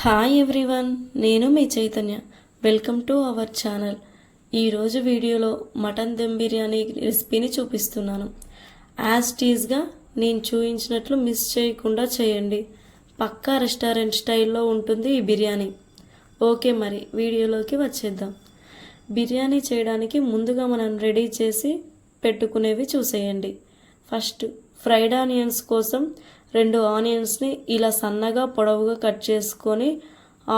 Hi everyone, నేను మీ Chaitanya. Welcome to our channel. ఈరోజు వీడియోలో మటన్ దమ్ బిర్యానీ రెసిపీని చూపిస్తున్నాను. యాజ్ టీజ్గా నేను చూపించినట్లు మిస్ చేయకుండా చేయండి. పక్కా రెస్టారెంట్ స్టైల్లో ఉంటుంది ఈ బిర్యానీ. ఓకే, మరి వీడియోలోకి వచ్చేద్దాం. బిర్యానీ చేయడానికి ముందుగా మనం రెడీ చేసి పెట్టుకునేవి చూసేయండి. ఫస్ట్ ఫ్రైడ్ ఆనియన్స్ కోసం 2 ఆనియన్స్ని ఇలా సన్నగా పొడవుగా కట్ చేసుకొని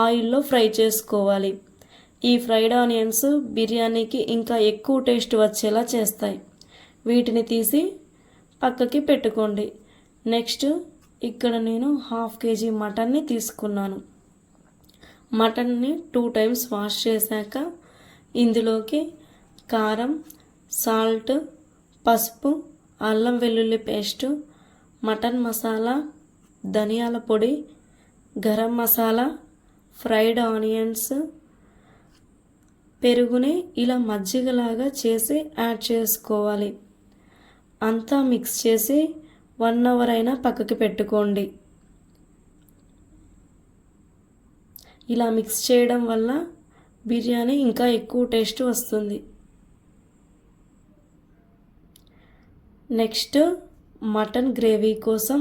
ఆయిల్లో ఫ్రై చేసుకోవాలి. ఈ ఫ్రైడ్ ఆనియన్స్ బిర్యానీకి ఇంకా ఎక్కువ టేస్ట్ వచ్చేలా చేస్తాయి. వీటిని తీసి పక్కకి పెట్టుకోండి. నెక్స్ట్ ఇక్కడ నేను 1/2 kg మటన్ని తీసుకున్నాను. మటన్ని 2 times వాష్ చేశాక ఇందులోకి కారం, సాల్ట్, పసుపు, అల్లం వెల్లుల్లి పేస్టు, మటన్ మసాలా, ధనియాల పొడి, గరం మసాలా, ఫ్రైడ్ ఆనియన్స్, పెరుగుని ఇలా మజ్జిగలాగా చేసి యాడ్ చేసుకోవాలి. అంతా మిక్స్ చేసి 1 hour అయినా పక్కకి పెట్టుకోండి. ఇలా మిక్స్ చేయడం వల్ల బిర్యానీ ఇంకా ఎక్కువ టేస్ట్ వస్తుంది. నెక్స్ట్ మటన్ గ్రేవీ కోసం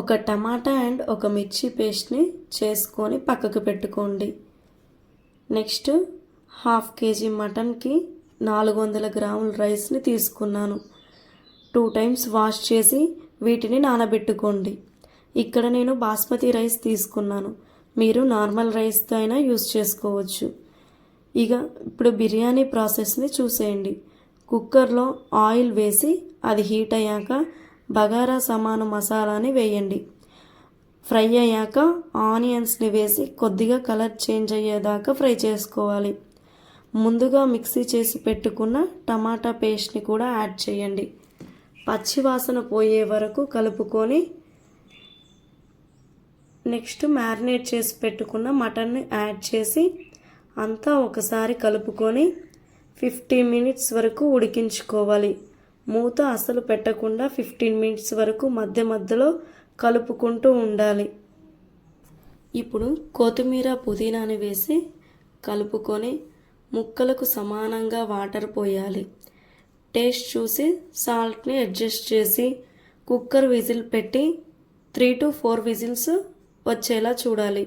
ఒక టమాటా అండ్ ఒక మిర్చి పేస్ట్ని చేసుకొని పక్కకు పెట్టుకోండి. నెక్స్ట్ 1/2 kg మటన్కి 400 grams రైస్ని తీసుకున్నాను. 2 times వాష్ చేసి వీటిని నానబెట్టుకోండి. ఇక్కడ నేను బాస్మతి రైస్ తీసుకున్నాను. మీరు నార్మల్ రైస్తో అయినా యూస్ చేసుకోవచ్చు. ఇప్పుడు బిర్యానీ ప్రాసెస్ని చూసేయండి. కుక్కర్లో ఆయిల్ వేసి అది హీట్ అయ్యాక బగారా సమాను మసాలాని వేయండి. ఫ్రై అయ్యాక ఆనియన్స్ని వేసి కొద్దిగా కలర్ చేంజ్ అయ్యేదాకా ఫ్రై చేసుకోవాలి. ముందుగా మిక్సీ చేసి పెట్టుకున్న టమాటా పేస్ట్ని కూడా యాడ్ చేయండి. పచ్చివాసన పోయే వరకు కలుపుకొని నెక్స్ట్ మ్యారినేట్ చేసి పెట్టుకున్న మటన్ని యాడ్ చేసి అంతా ఒకసారి కలుపుకొని 15 minutes వరకు ఉడికించుకోవాలి. మూత అసలు పెట్టకుండా 15 minutes వరకు మధ్య మధ్యలో కలుపుకుంటూ ఉండాలి. ఇప్పుడు కొత్తిమీర, పుదీనాని వేసి కలుపుకొని ముక్కలకు సమానంగా వాటర్ పోయాలి. టేస్ట్ చూసి సాల్ట్ని అడ్జస్ట్ చేసి కుక్కర్ విజిల్ పెట్టి 3 to 4 whistles వచ్చేలా చూడాలి.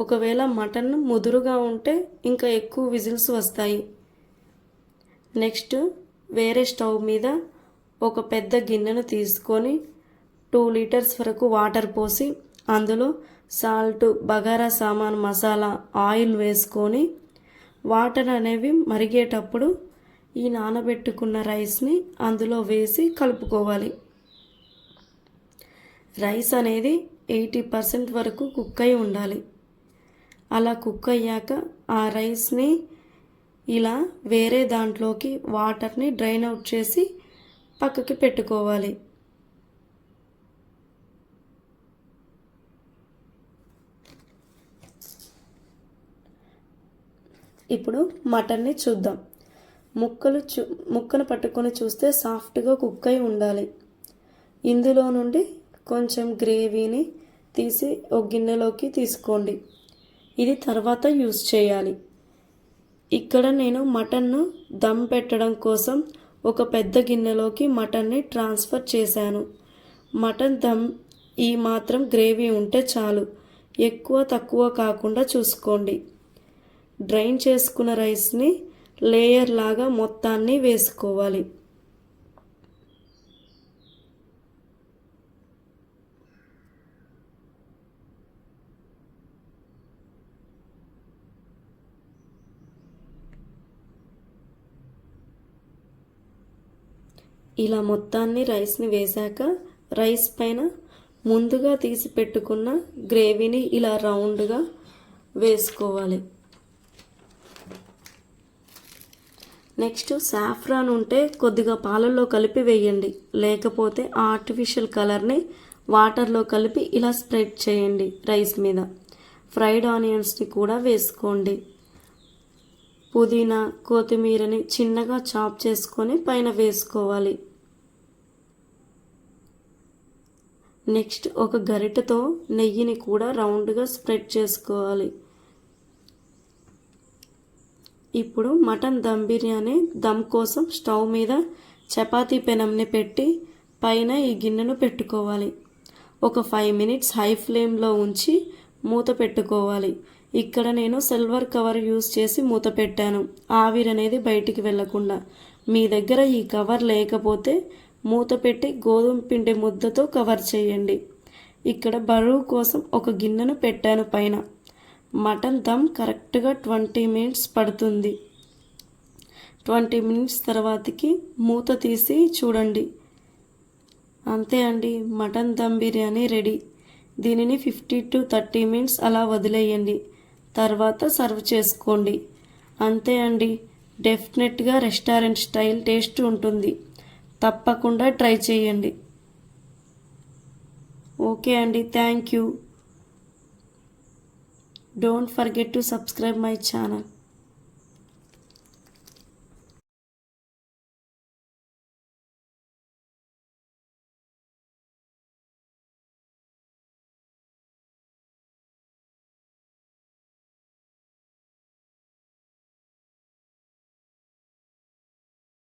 ఒకవేళ మటన్ ముదురుగా ఉంటే ఇంకా ఎక్కువ విజిల్స్ వస్తాయి. నెక్స్ట్ వేరే స్టవ్ మీద ఒక పెద్ద గిన్నెను తీసుకొని 2 liters వరకు వాటర్ పోసి అందులో సాల్ట్, బగారా సామాన్ మసాలా, ఆయిల్ వేసుకొని వాటర్ అనేవి మరిగేటప్పుడు ఈ నానబెట్టుకున్న రైస్ని అందులో వేసి కలుపుకోవాలి. రైస్ అనేది 80% వరకు కుక్ అయి ఉండాలి. అలా కుక్ అయ్యాక ఆ రైస్ని ఇలా వేరే దాంట్లోకి వాటర్ని డ్రైన్ అవుట్ చేసి పక్కకి పెట్టుకోవాలి. ఇప్పుడు మటన్ని చూద్దాం. ముక్కను పట్టుకొని చూస్తే సాఫ్ట్గా కుక్ అయి ఉండాలి. ఇందులో నుండి కొంచెం గ్రేవీని తీసి ఒక గిన్నెలోకి తీసుకోండి. ఇది తర్వాత యూస్ చేయాలి. ఇక్కడ నేను మటన్ను దమ్ పెట్టడం కోసం ఒక పెద్ద గిన్నెలోకి మటన్ని ట్రాన్స్ఫర్ చేశాను. మటన్ దమ్ ఈ మాత్రం గ్రేవీ ఉంటే చాలు, ఎక్కువ తక్కువ కాకుండా చూసుకోండి. డ్రైన్ చేసుకున్న రైస్ని లేయర్ లాగా మొత్తాన్ని వేసుకోవాలి. ఇలా మొత్తాన్ని రైస్ని వేశాక రైస్ పైన ముందుగా తీసి పెట్టుకున్న గ్రేవీని ఇలా రౌండ్గా వేసుకోవాలి. నెక్స్ట్ సాఫ్రాన్ ఉంటే కొద్దిగా పాలల్లో కలిపి వేయండి, లేకపోతే ఆర్టిఫిషియల్ కలర్ని వాటర్లో కలిపి ఇలా స్ప్రెడ్ చేయండి రైస్ మీద. ఫ్రైడ్ ఆనియన్స్ని కూడా వేసుకోండి. పుదీనా, కొత్తిమీరని చిన్నగా చాప్ చేసుకొని పైన వేసుకోవాలి. నెక్స్ట్ ఒక గరిటెతో నెయ్యిని కూడా రౌండ్గా స్ప్రెడ్ చేసుకోవాలి. ఇప్పుడు మటన్ దమ్ బిర్యానీ దమ్ కోసం స్టవ్ మీద చపాతీ పెనంని పెట్టి పైన ఈ గిన్నెను పెట్టుకోవాలి. ఒక 5 మినిట్స్ హై ఫ్లేమ్లో ఉంచి మూత పెట్టుకోవాలి. ఇక్కడ నేను సిల్వర్ కవర్ యూస్ చేసి మూత పెట్టాను, ఆవిరి అనేది బయటికి వెళ్ళకుండా. మీ దగ్గర ఈ కవర్ లేకపోతే మూత పెట్టి గోధుమ పిండి ముద్దతో కవర్ చేయండి. ఇక్కడ బరువు కోసం ఒక గిన్నెను పెట్టాను పైన. మటన్ దమ్ కరెక్ట్గా 20 మినిట్స్ పడుతుంది. 20 మినిట్స్ తర్వాతకి మూత తీసి చూడండి. అంతే అండి, మటన్ దమ్ బిర్యానీ రెడీ. దీనిని 50 to 30 మినిట్స్ అలా వదిలేయండి. తర్వాత సర్వ్ చేసుకోండి. అంతే అండి, డెఫినెట్గా రెస్టారెంట్ స్టైల్ టేస్ట్ ఉంటుంది. తప్పకుండా ట్రై చేయండి. ఓకే అండి, thank you. Don't forget to subscribe my channel.